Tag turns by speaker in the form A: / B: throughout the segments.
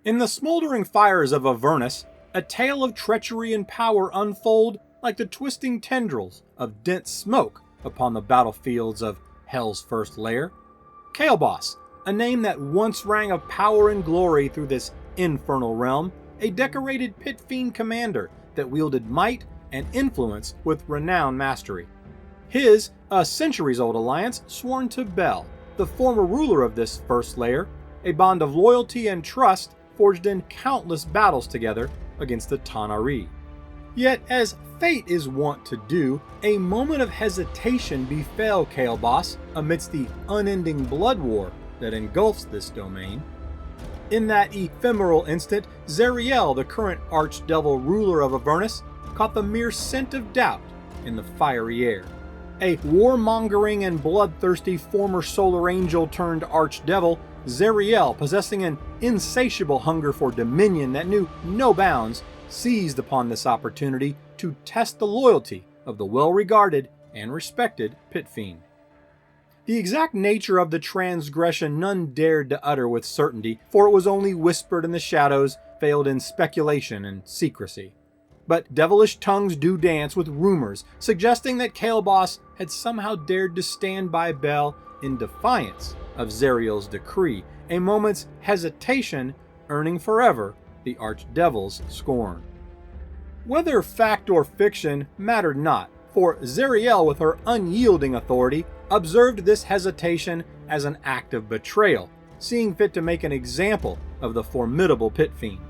A: In the smoldering fires of Avernus, a tale of treachery and power unfold like the twisting tendrils of dense smoke upon the battlefields of Hell's first lair. Kael'bas, a name that once rang of power and glory through this infernal realm, a decorated pit fiend commander that wielded might and influence with renowned mastery. His, a centuries-old alliance, sworn to Bel, the former ruler of this first lair, a bond of loyalty and trust forged in countless battles together against the Tanar'ri. Yet, as fate is wont to do, a moment of hesitation befell Kael'bas amidst the unending blood war that engulfs this domain. In that ephemeral instant, Zariel, the current archdevil ruler of Avernus, caught the mere scent of doubt in the fiery air. A warmongering and bloodthirsty former solar angel turned archdevil, Zariel, possessing an insatiable hunger for dominion that knew no bounds, seized upon this opportunity to test the loyalty of the well-regarded and respected pit fiend. The exact nature of the transgression none dared to utter with certainty, for it was only whispered in the shadows, veiled in speculation and secrecy. But devilish tongues do dance with rumors, suggesting that Kael'bas had somehow dared to stand by Bel in defiance of Zariel's decree, a moment's hesitation earning forever the archdevil's scorn. Whether fact or fiction mattered not, for Zariel, with her unyielding authority, observed this hesitation as an act of betrayal, seeing fit to make an example of the formidable pit fiend.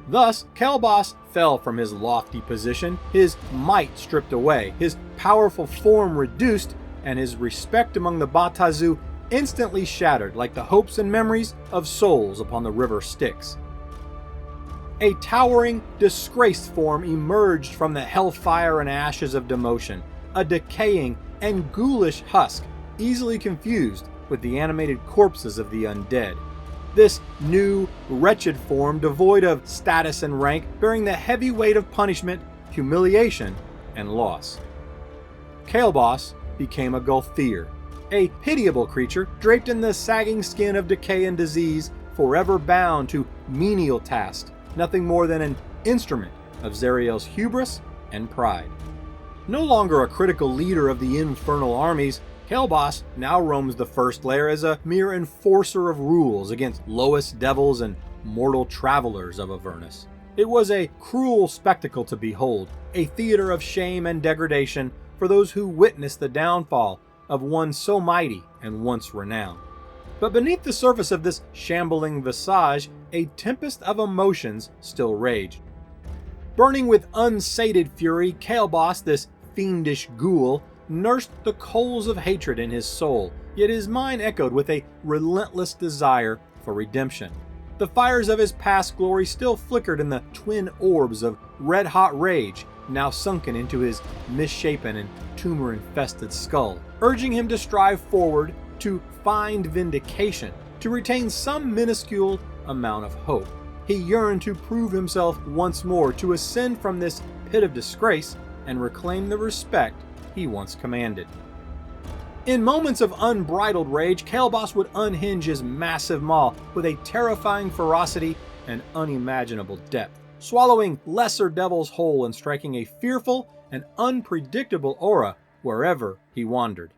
A: Thus, Kael'bas fell from his lofty position, his might stripped away, his powerful form reduced, and his respect among the Batazu instantly shattered like the hopes and memories of souls upon the river Styx. A towering, disgraced form emerged from the hellfire and ashes of demotion, a decaying and ghoulish husk, easily confused with the animated corpses of the undead. This new, wretched form, devoid of status and rank, bearing the heavy weight of punishment, humiliation, and loss. Kael'bas became a Gulthir, a pitiable creature draped in the sagging skin of decay and disease, forever bound to menial tasks, nothing more than an instrument of Zariel's hubris and pride. No longer a critical leader of the infernal armies, Kael'bas now roams the first lair as a mere enforcer of rules against lowest devils and mortal travelers of Avernus. It was a cruel spectacle to behold, a theater of shame and degradation for those who witnessed the downfall of one so mighty and once renowned. But beneath the surface of this shambling visage, a tempest of emotions still raged. Burning with unsated fury, Kael'bas, this fiendish ghoul, nursed the coals of hatred in his soul, yet his mind echoed with a relentless desire for redemption. The fires of his past glory still flickered in the twin orbs of red-hot rage, now sunken into his misshapen and tumor-infested skull, urging him to strive forward, to find vindication, to retain some minuscule amount of hope. He yearned to prove himself once more, to ascend from this pit of disgrace and reclaim the respect he once commanded. In moments of unbridled rage, Kael'bas would unhinge his massive maw with a terrifying ferocity and unimaginable depth, swallowing lesser devils whole and striking a fearful and unpredictable aura wherever he wandered.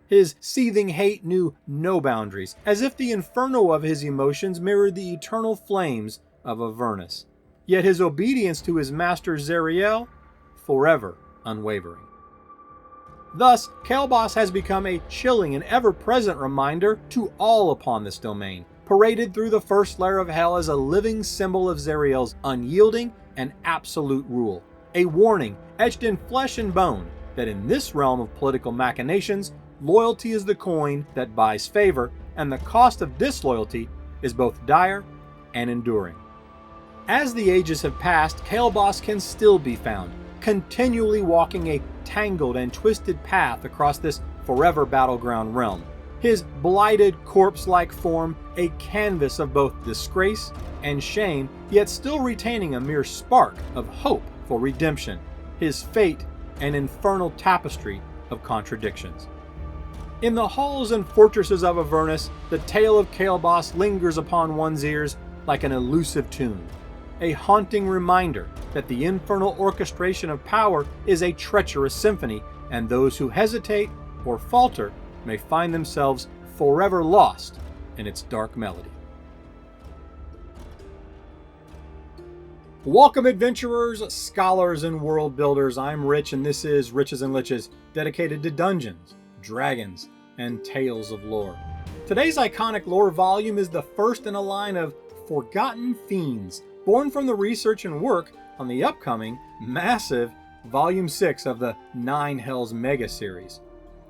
A: His seething hate knew no boundaries, as if the inferno of his emotions mirrored the eternal flames of Avernus. Yet his obedience to his master Zariel, forever unwavering. Thus, Kael'bas has become a chilling and ever-present reminder to all upon this domain, paraded through the first lair of hell as a living symbol of Zariel's unyielding and absolute rule. A warning etched in flesh and bone that in this realm of political machinations, loyalty is the coin that buys favor, and the cost of disloyalty is both dire and enduring. As the ages have passed, Kael'bas can still be found, continually walking a tangled and twisted path across this forever battleground realm. His blighted corpse-like form a canvas of both disgrace and shame, yet still retaining a mere spark of hope for redemption. His fate an infernal tapestry of contradictions. In the halls and fortresses of Avernus, the tale of Kael'bas lingers upon one's ears, like an elusive tune, a haunting reminder that the infernal orchestration of power is a treacherous symphony, and those who hesitate or falter may find themselves forever lost in its dark melody. Welcome, adventurers, scholars, and world builders. I'm Rich, and this is Riches and Liches, dedicated to dungeons, dragons, and tales of lore. Today's iconic lore volume is the first in a line of forgotten fiends, born from the research and work on the upcoming, massive Volume 6 of the Nine Hells Mega Series.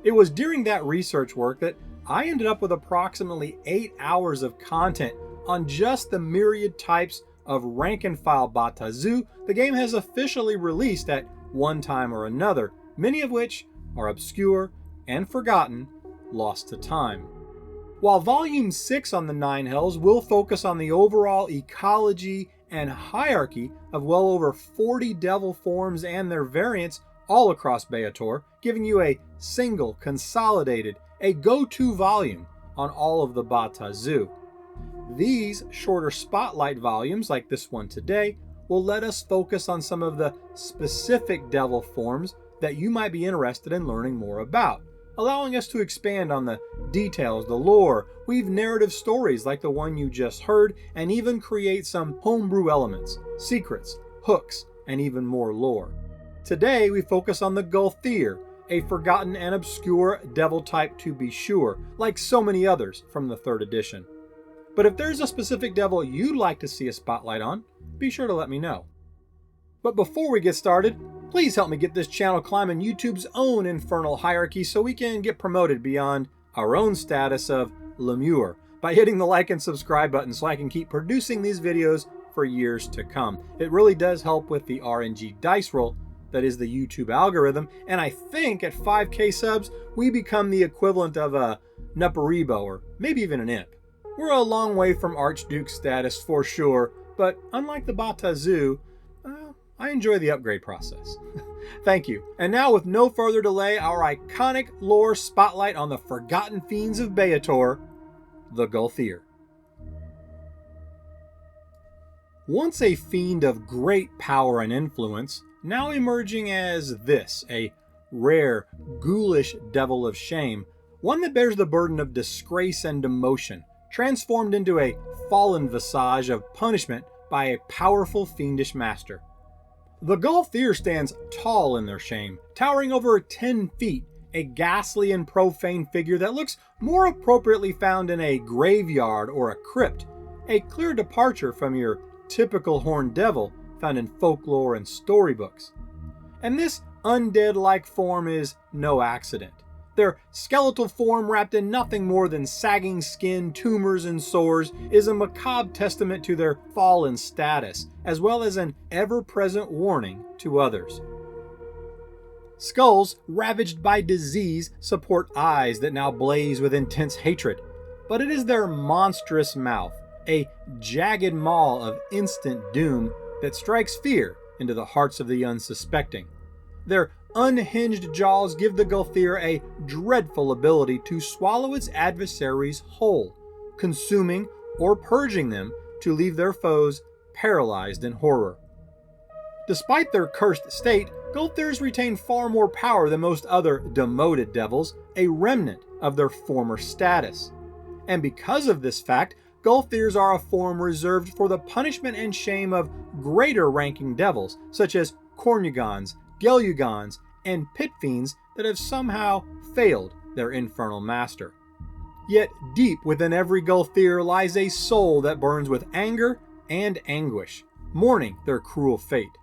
A: It was during that research work that I ended up with approximately 8 hours of content on just the myriad types of rank-and-file Batazu the game has officially released at one time or another, many of which are obscure and forgotten, lost to time. While Volume 6 on the Nine Hells will focus on the overall ecology and hierarchy of well over 40 devil forms and their variants all across Beator, giving you a single, consolidated, a go-to volume on all of the Batazu. These shorter spotlight volumes, like this one today, will let us focus on some of the specific devil forms that you might be interested in learning more about, allowing us to expand on the details, the lore, weave narrative stories like the one you just heard, and even create some homebrew elements, secrets, hooks, and even more lore. Today we focus on the Gulthir, a forgotten and obscure devil type to be sure, like so many others from the 3rd edition. But if there's a specific devil you'd like to see a spotlight on, be sure to let me know. But before we get started, please help me get this channel climbing YouTube's own infernal hierarchy so we can get promoted beyond our own status of Lemure by hitting the like and subscribe button so I can keep producing these videos for years to come. It really does help with the RNG dice roll that is the YouTube algorithm, and I think at 5K subs we become the equivalent of a Nuparibo or maybe even an Imp. We're a long way from Archduke status for sure, but unlike the Batazu, I enjoy the upgrade process. Thank you. And now, with no further delay, our iconic lore spotlight on the forgotten fiends of Beator, the Gulthir. Once a fiend of great power and influence, now emerging as this, a rare, ghoulish devil of shame, one that bears the burden of disgrace and demotion, transformed into a fallen visage of punishment by a powerful fiendish master. The Gulthir stands tall in their shame, towering over 10 feet, a ghastly and profane figure that looks more appropriately found in a graveyard or a crypt, a clear departure from your typical horned devil found in folklore and storybooks. And this undead-like form is no accident. Their skeletal form, wrapped in nothing more than sagging skin, tumors, and sores, is a macabre testament to their fallen status, as well as an ever-present warning to others. Skulls ravaged by disease support eyes that now blaze with intense hatred, but it is their monstrous mouth, a jagged maw of instant doom, that strikes fear into the hearts of the unsuspecting. Their unhinged jaws give the Gulthir a dreadful ability to swallow its adversaries whole, consuming or purging them to leave their foes paralyzed in horror. Despite their cursed state, Gulthirs retain far more power than most other demoted devils, a remnant of their former status. And because of this fact, Gulthirs are a form reserved for the punishment and shame of greater ranking devils, such as Kornugons, Gelugons, and pit fiends that have somehow failed their infernal master. Yet deep within every Gulthir lies a soul that burns with anger and anguish, mourning their cruel fate.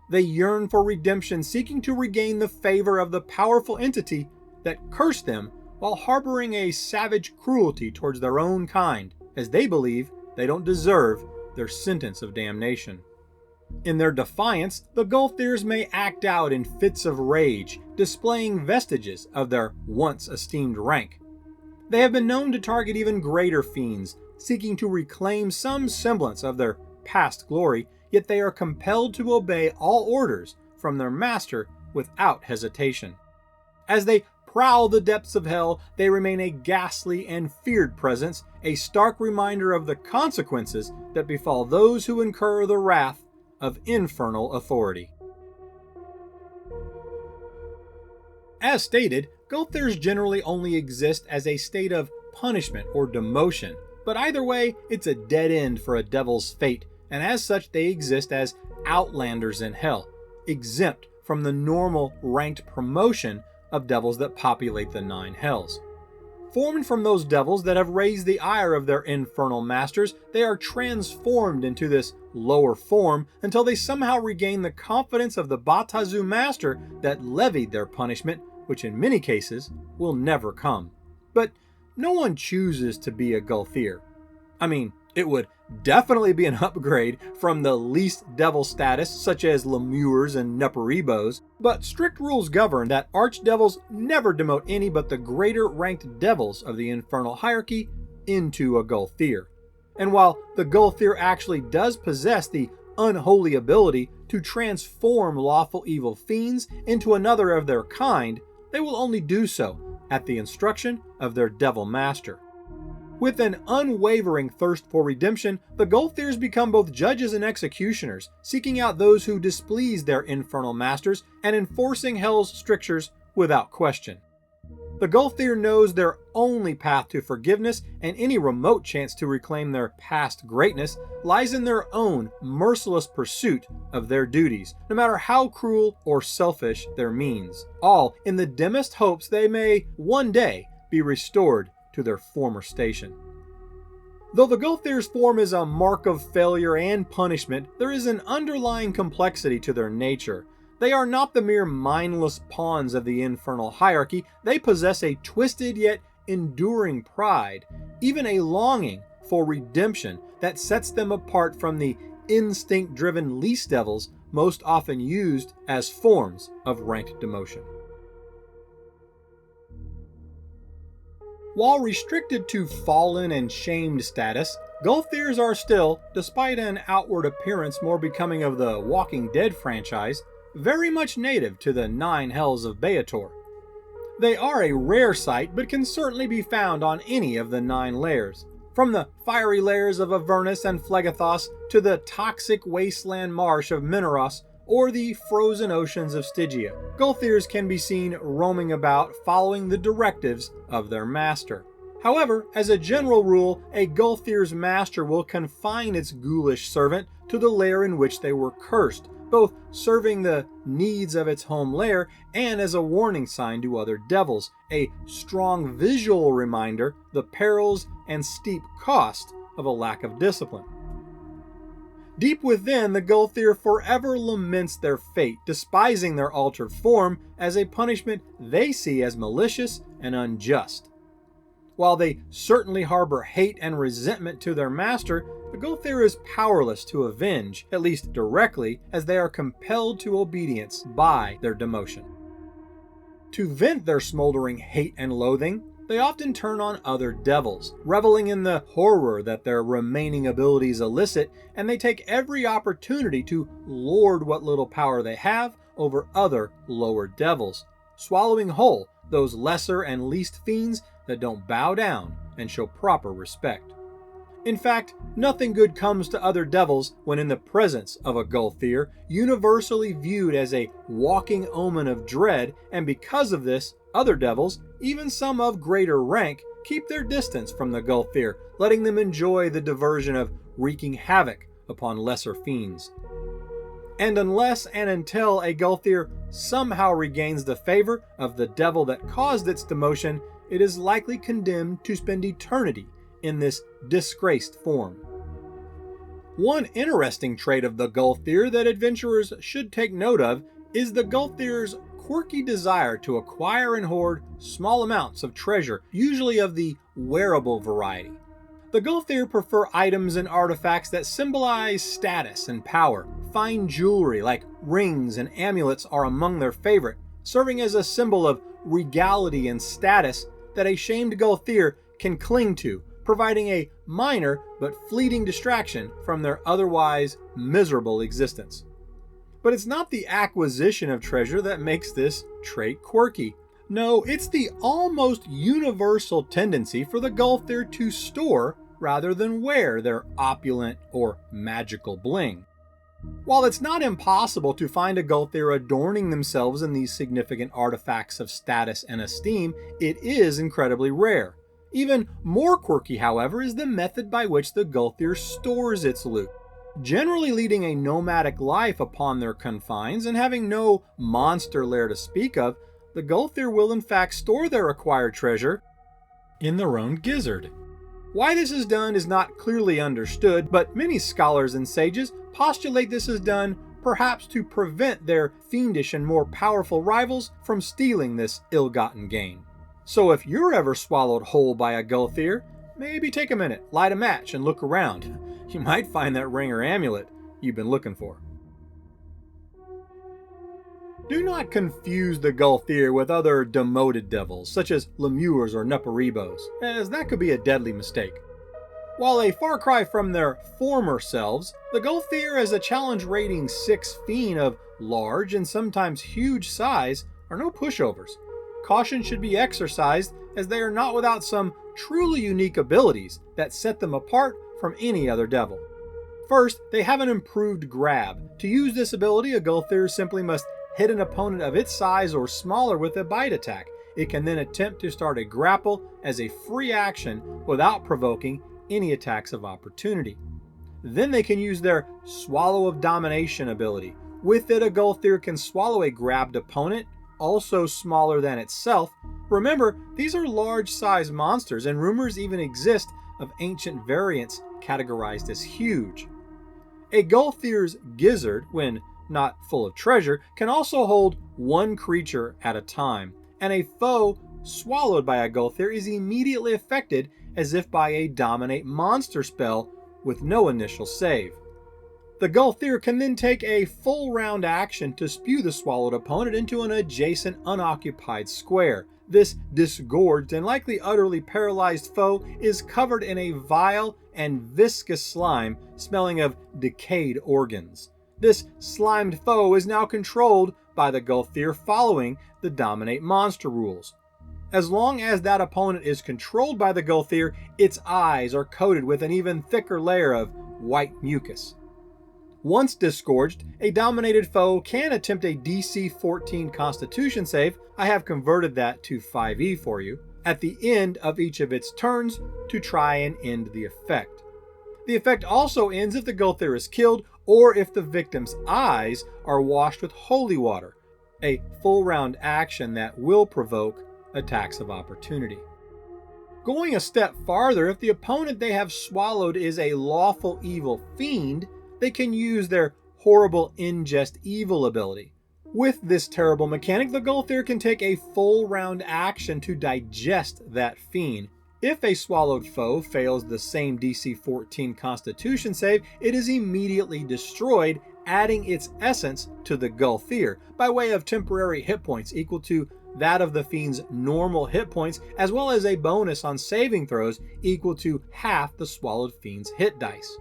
A: They yearn for redemption, seeking to regain the favor of the powerful entity that cursed them while harboring a savage cruelty towards their own kind, as they believe they don't deserve their sentence of damnation. In their defiance, the Gulthirs may act out in fits of rage, displaying vestiges of their once esteemed rank. They have been known to target even greater fiends, seeking to reclaim some semblance of their past glory, yet they are compelled to obey all orders from their master without hesitation. As they prowl the depths of hell, they remain a ghastly and feared presence, a stark reminder of the consequences that befall those who incur the wrath of infernal authority. As stated, Gulthirs generally only exist as a state of punishment or demotion, but either way, it's a dead end for a devil's fate, and as such they exist as outlanders in hell, exempt from the normal ranked promotion of devils that populate the 9 hells. Formed from those devils that have raised the ire of their infernal masters, they are transformed into this lower form until they somehow regain the confidence of the Batazu master that levied their punishment, which in many cases will never come. But no one chooses to be a Gulthir. I mean, it would definitely be an upgrade from the least devil status such as Lemures and Neparibos, but strict rules govern that archdevils never demote any but the greater ranked devils of the infernal hierarchy into a Gulthir. And while the Gulthir actually does possess the unholy ability to transform lawful evil fiends into another of their kind, they will only do so at the instruction of their devil master. With an unwavering thirst for redemption, the Gulthirs become both judges and executioners, seeking out those who displease their infernal masters and enforcing hell's strictures without question. The Gulthir knows their only path to forgiveness, and any remote chance to reclaim their past greatness lies in their own merciless pursuit of their duties, no matter how cruel or selfish their means, all in the dimmest hopes they may one day be restored to their former station. Though the Gulthir's form is a mark of failure and punishment, there is an underlying complexity to their nature. They are not the mere mindless pawns of the infernal hierarchy. They possess a twisted yet enduring pride, even a longing for redemption that sets them apart from the instinct-driven least devils most often used as forms of ranked demotion. While restricted to fallen and shamed status, Gulthirs are still, despite an outward appearance more becoming of the Walking Dead franchise, very much native to the 9 hells of Beator. They are a rare sight, but can certainly be found on any of the 9 layers. From the fiery layers of Avernus and Phlegethos to the toxic wasteland marsh of Minoros or the frozen oceans of Stygia, Gulthirs can be seen roaming about following the directives of their master. However, as a general rule, a Gulthir's master will confine its ghoulish servant to the lair in which they were cursed, both serving the needs of its home lair and as a warning sign to other devils, a strong visual reminder the perils and steep cost of a lack of discipline. Deep within, the Gulthir forever laments their fate, despising their altered form as a punishment they see as malicious and unjust. While they certainly harbor hate and resentment to their master, the Gulthir is powerless to avenge, at least directly, as they are compelled to obedience by their demotion. To vent their smoldering hate and loathing, they often turn on other devils, reveling in the horror that their remaining abilities elicit, and they take every opportunity to lord what little power they have over other lower devils, swallowing whole those lesser and least fiends that don't bow down and show proper respect. In fact, nothing good comes to other devils when in the presence of a Gulthir, universally viewed as a walking omen of dread, and because of this, other devils, even some of greater rank, keep their distance from the Gulthir, letting them enjoy the diversion of wreaking havoc upon lesser fiends. And unless and until a Gulthir somehow regains the favor of the devil that caused its demotion, it is likely condemned to spend eternity in this disgraced form. One interesting trait of the Gulthir that adventurers should take note of is the Gulthir's quirky desire to acquire and hoard small amounts of treasure, usually of the wearable variety. The Gulthir prefer items and artifacts that symbolize status and power. Fine jewelry like rings and amulets are among their favorite, serving as a symbol of regality and status that a shamed Gulthir can cling to, providing a minor but fleeting distraction from their otherwise miserable existence. But it's not the acquisition of treasure that makes this trait quirky. No, it's the almost universal tendency for the Gulthir to store rather than wear their opulent or magical bling. While it's not impossible to find a Gulthir adorning themselves in these significant artifacts of status and esteem, it is incredibly rare. Even more quirky, however, is the method by which the Gulthir stores its loot. Generally leading a nomadic life upon their confines and having no monster lair to speak of, the Gulthir will in fact store their acquired treasure in their own gizzard. Why this is done is not clearly understood, but many scholars and sages postulate this is done perhaps to prevent their fiendish and more powerful rivals from stealing this ill-gotten gain. So if you're ever swallowed whole by a Gulthir, maybe take a minute, light a match, and look around. You might find that ring or amulet you've been looking for. Do not confuse the Gulthir with other demoted devils, such as lemures or nuparibos, as that could be a deadly mistake. While a far cry from their former selves, the Gulthir as a challenge rating 6 fiend of large and sometimes huge size are no pushovers. Caution should be exercised as they are not without some truly unique abilities that set them apart from any other devil. First, they have an improved grab. To use this ability, a Gulthir simply must hit an opponent of its size or smaller with a bite attack. It can then attempt to start a grapple as a free action without provoking any attacks of opportunity. Then they can use their Swallow of Domination ability. With it, a Gulthir can swallow a grabbed opponent, also smaller than itself. Remember, these are large-sized monsters, and rumors even exist of ancient variants categorized as huge. A Gulthir's gizzard, when not full of treasure, can also hold one creature at a time, and a foe swallowed by a Gulthir is immediately affected as if by a Dominate monster spell with no initial save. The Gulthir can then take a full round action to spew the swallowed opponent into an adjacent unoccupied square. This disgorged and likely utterly paralyzed foe is covered in a vile and viscous slime smelling of decayed organs. This slimed foe is now controlled by the Gulthir following the Dominate monster rules. As long as that opponent is controlled by the Gulthir, its eyes are coated with an even thicker layer of white mucus. Once disgorged, a dominated foe can attempt a DC 14 Constitution save. I have converted that to 5e for you, at the end of each of its turns to try and end the effect. The effect also ends if the Gulthir is killed or if the victim's eyes are washed with holy water, a full round action that will provoke attacks of opportunity. Going a step farther, if the opponent they have swallowed is a lawful evil fiend, they can use their horrible ingest evil ability. With this terrible mechanic, the Gulthir can take a full round action to digest that fiend. If a swallowed foe fails the same DC 14 Constitution save, it is immediately destroyed, adding its essence to the Gulthir by way of temporary hit points equal to that of the fiend's normal hit points, as well as a bonus on saving throws equal to half the swallowed fiend's hit dice.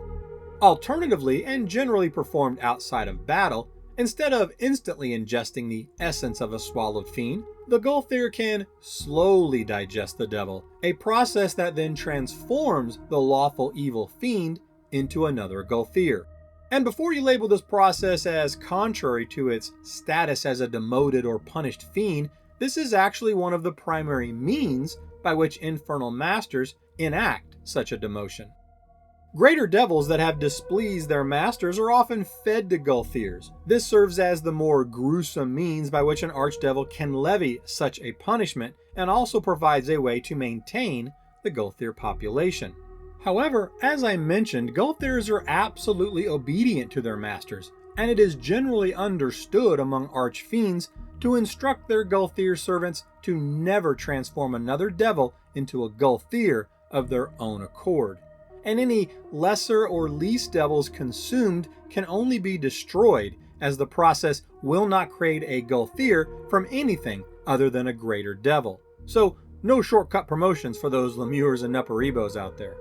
A: Alternatively, and generally performed outside of battle, instead of instantly ingesting the essence of a swallowed fiend, the Gulthir can slowly digest the devil, a process that then transforms the lawful evil fiend into another Gulthir. And before you label this process as contrary to its status as a demoted or punished fiend, this is actually one of the primary means by which infernal masters enact such a demotion. Greater devils that have displeased their masters are often fed to Gulthirs. This serves as the more gruesome means by which an archdevil can levy such a punishment, and also provides a way to maintain the Gulthir population. However, as I mentioned, Gulthirs are absolutely obedient to their masters, and it is generally understood among archfiends to instruct their Gulthir servants to never transform another devil into a Gulthir of their own accord. And any lesser or least devils consumed can only be destroyed, as the process will not create a Gulthir from anything other than a greater devil. So no shortcut promotions for those lemures and nuparibos out there.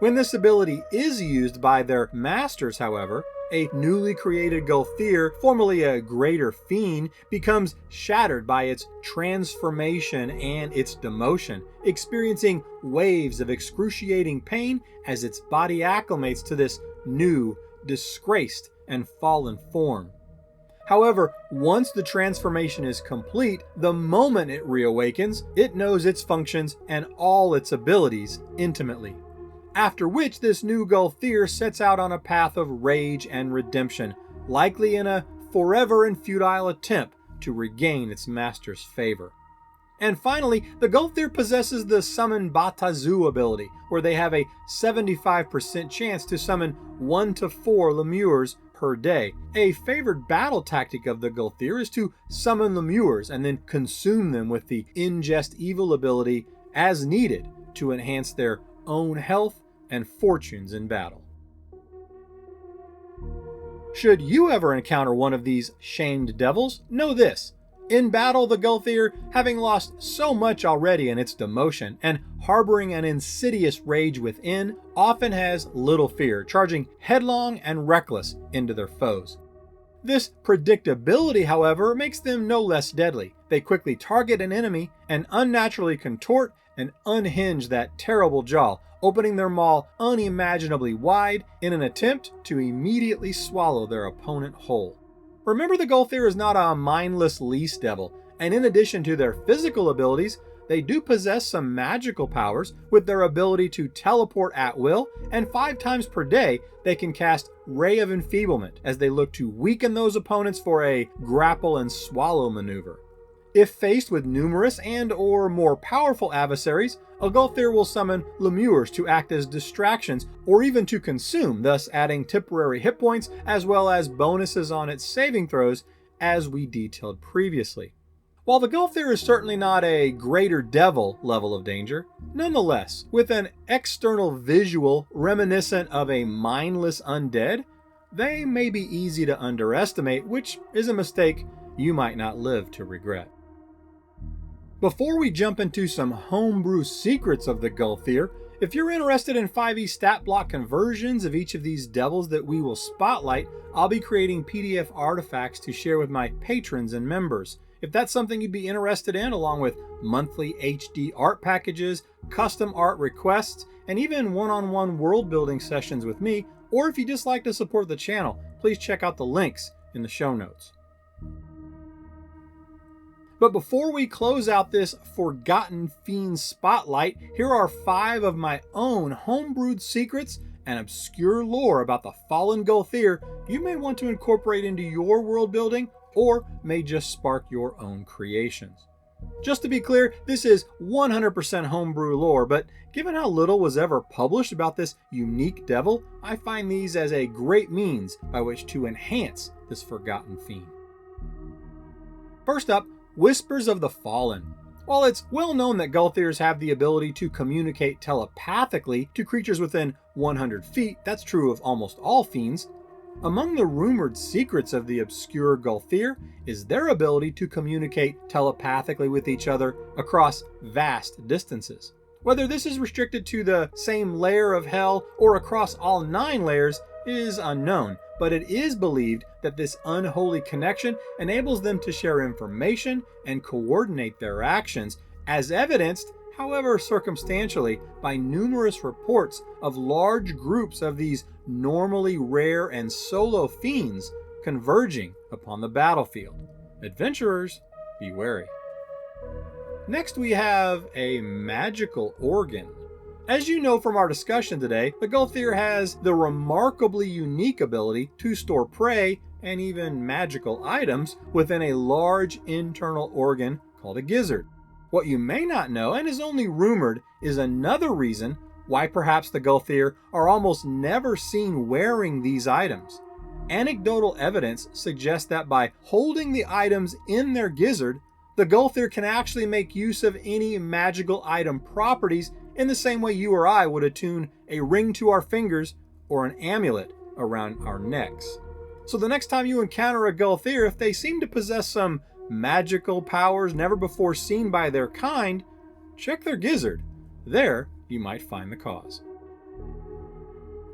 A: When this ability is used by their masters, however, A newly created Gulthir, formerly a greater fiend, becomes shattered by its transformation and its demotion, experiencing waves of excruciating pain as its body acclimates to this new, disgraced, and fallen form. However, once the transformation is complete, the moment it reawakens, it knows its functions and all its abilities intimately. After which, this new Gulthir sets out on a path of rage and redemption, likely in a forever and futile attempt to regain its master's favor. And finally, the Gulthir possesses the Summon Batazu ability, where they have a 75% chance to summon 1 to 4 lemures per day. A favored battle tactic of the Gulthir is to summon lemures and then consume them with the Ingest Evil ability as needed to enhance their own health and fortunes in battle. Should you ever encounter one of these shamed devils, know this. In battle, the Gulthir, having lost so much already in its demotion and harboring an insidious rage within, often has little fear, charging headlong and reckless into their foes. This predictability, however, makes them no less deadly. They quickly target an enemy and unnaturally contort and unhinge that terrible jaw, opening their maw unimaginably wide in an attempt to immediately swallow their opponent whole. Remember, the Gulthir is not a mindless least devil, and in addition to their physical abilities, they do possess some magical powers with their ability to teleport at will, and 5 times per day they can cast Ray of Enfeeblement as they look to weaken those opponents for a grapple and swallow maneuver. If faced with numerous and or more powerful adversaries, a Gulthir will summon lemures to act as distractions or even to consume, thus adding temporary hit points as well as bonuses on its saving throws, as we detailed previously. While the Gulthir is certainly not a greater devil level of danger, nonetheless, with an external visual reminiscent of a mindless undead, they may be easy to underestimate, which is a mistake you might not live to regret. Before we jump into some homebrew secrets of the Gulthir, if you're interested in 5e stat block conversions of each of these devils that we will spotlight, I'll be creating PDF artifacts to share with my patrons and members. If that's something you'd be interested in, along with monthly HD art packages, custom art requests, and even one-on-one world building sessions with me, or if you just like to support the channel, please check out the links in the show notes. But before we close out this Forgotten Fiends spotlight, here are 5 of my own homebrewed secrets and obscure lore about the fallen Gulthir you may want to incorporate into your world building or may just spark your own creations. Just to be clear, this is 100% homebrew lore, but given how little was ever published about this unique devil, I find these as a great means by which to enhance this forgotten fiend. First up, Whispers of the Fallen. While it's well known that Gulthirs have the ability to communicate telepathically to creatures within 100 feet, that's true of almost all fiends, among the rumored secrets of the obscure Gulthir is their ability to communicate telepathically with each other across vast distances. Whether this is restricted to the same layer of hell or across all 9 layers is unknown, but it is believed that this unholy connection enables them to share information and coordinate their actions, as evidenced, however circumstantially, by numerous reports of large groups of these normally rare and solo fiends converging upon the battlefield. Adventurers, be wary. Next we have a magical organ. As you know from our discussion today, the Gulthir has the remarkably unique ability to store prey and even magical items within a large internal organ called a gizzard. What you may not know, and is only rumored, is another reason why perhaps the Gulthir are almost never seen wearing these items. Anecdotal evidence suggests that by holding the items in their gizzard, the Gulthir can actually make use of any magical item properties in the same way you or I would attune a ring to our fingers or an amulet around our necks. So the next time you encounter a Gulthir, if they seem to possess some magical powers never before seen by their kind, check their gizzard. There you might find the cause.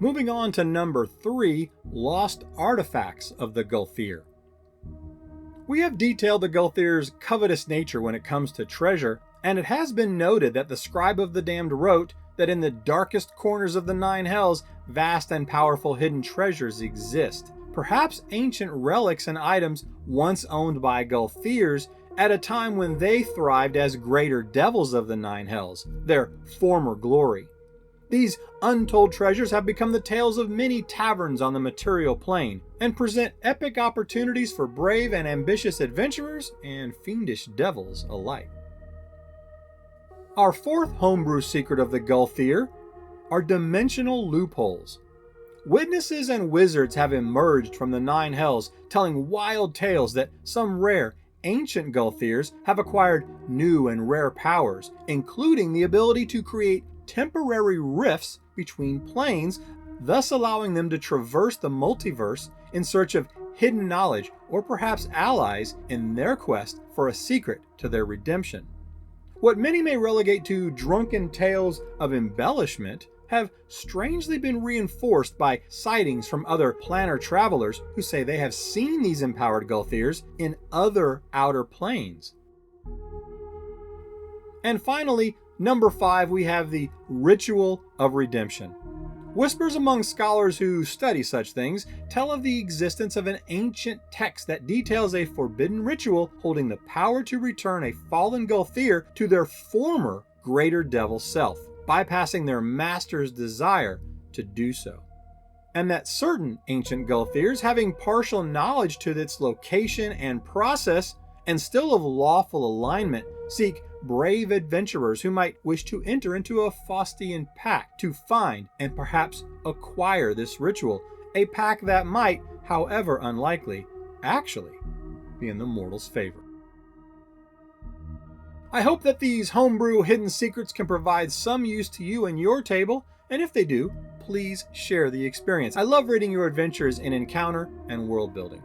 A: Moving on to number 3, lost artifacts of the Gulthir. We have detailed the Gulthir's covetous nature when it comes to treasure, and it has been noted that the Scribe of the Damned wrote that in the darkest corners of the 9 hells, vast and powerful hidden treasures exist. Perhaps ancient relics and items once owned by Gulthirs at a time when they thrived as greater devils of the 9 hells, their former glory. These untold treasures have become the tales of many taverns on the material plane and present epic opportunities for brave and ambitious adventurers and fiendish devils alike. Our 4th homebrew secret of the Gulthir are dimensional loopholes. Witnesses and wizards have emerged from the 9 hells telling wild tales that some rare, ancient Gulthirs have acquired new and rare powers, including the ability to create temporary rifts between planes, thus allowing them to traverse the multiverse in search of hidden knowledge or perhaps allies in their quest for a secret to their redemption. What many may relegate to drunken tales of embellishment have strangely been reinforced by sightings from other planar travelers who say they have seen these empowered Gulthirs in other outer planes. And finally, number 5, we have the Ritual of Redemption. Whispers among scholars who study such things tell of the existence of an ancient text that details a forbidden ritual holding the power to return a fallen Gulthir to their former greater devil self, bypassing their master's desire to do so. And that certain ancient Gulthirs, having partial knowledge to its location and process, and still of lawful alignment, seek brave adventurers who might wish to enter into a Faustian pact to find and perhaps acquire this ritual, a pact that might, however unlikely, actually be in the mortal's favor. I hope that these homebrew hidden secrets can provide some use to you and your table, and if they do, please share the experience. I love reading your adventures in encounter and world building.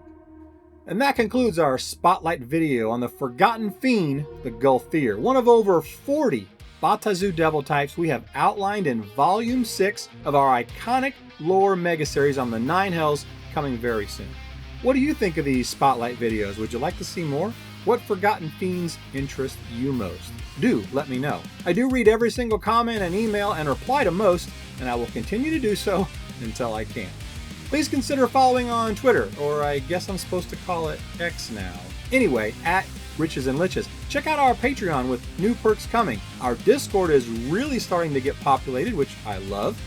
A: And that concludes our spotlight video on the forgotten fiend, the Gulthir, one of over 40 Batazu devil types we have outlined in Volume 6 of our iconic lore megaseries on the 9 hells, coming very soon. What do you think of these spotlight videos? Would you like to see more? What forgotten fiends interest you most? Do let me know. I do read every single comment and email and reply to most, and I will continue to do so until I can. Please consider following on Twitter, or I guess I'm supposed to call it X now. Anyway, at Riches and Liches. Check out our Patreon with new perks coming. Our Discord is really starting to get populated, which I love.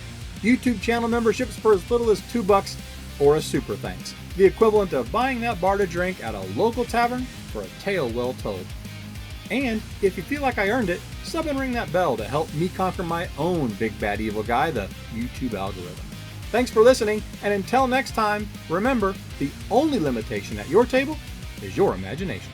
A: YouTube channel memberships for as little as $2 or a super thanks. The equivalent of buying that bar to drink at a local tavern for a tale well told. And if you feel like I earned it, sub and ring that bell to help me conquer my own big bad evil guy, the YouTube algorithm. Thanks for listening, and until next time, remember, the only limitation at your table is your imagination.